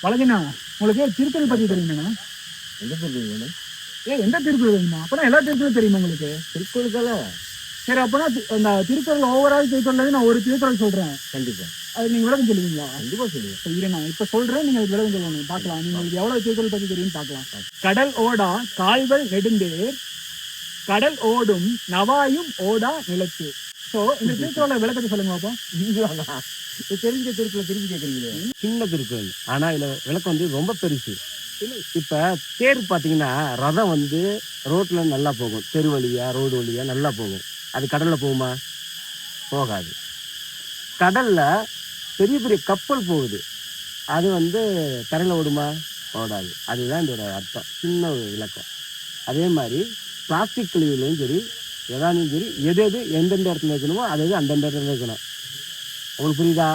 வழங்கினா உங்களுக்கு திருக்குறள் பத்தி தெரியுமாண்ணா? எந்த திருக்குறள் வேணும்? எந்த திருக்குறள் வேணுமா? அப்பனா எல்லா திருக்குறளும் தெரியுமா உங்களுக்கு? திருக்குறளுக்கால சரி, அப்பனா அந்த திருக்குறள் ஓவரால் திருக்குறள் நான் ஒரு திருக்குறள் சொல்றேன். கண்டிப்பா அது நீங்க விளக்கம் சொல்லுவீங்களா? கண்டிப்பா சொல்லுவேன். இரு, நான் இப்ப சொல்றேன், நீங்க விளக்கம் சொல்லணும். பார்க்கலாம் நீங்க எவ்வளவு திருக்குறள் பத்தி தெரியும் பார்க்கலாம். கடல் ஓடா கால்கள் நெடுந்தேர், கடல் ஓடும் நவாயும் ஓடா நிலத்து. சோ இந்த திருக்குறளோட விளக்கத்தை சொல்லுங்க பாப்போம். தெரிஞ்ச திருக்குறளை திரும்பி கேட்குறீங்களே. சின்ன திருக்குறள், ஆனா இதுல விளக்கம் வந்து ரொம்ப பெருசு. இப்ப தேர் பாத்தீங்கன்னா ரதம் வந்து ரோட்ல நல்லா போகும், தெரு வழியா ரோடு வழியா நல்லா போகும். அது கடல்ல போகுமா? போகாது. கடல்ல பெரிய பெரிய கப்பல் போகுது, அது வந்து தரையில ஓடுமா? ஓடாது. அதுதான் இதோட அர்த்தம், சின்ன ஒரு விளக்கம். அதே மாதிரி பிளாஸ்டிக் கழிவுலையும் சரி, எதாலையும் சரி, எது எந்தெந்த இடத்துல இருக்கணுமோ அது அந்தந்த இடத்துல இருக்கணும். உங்களுக்கு புரியுதா?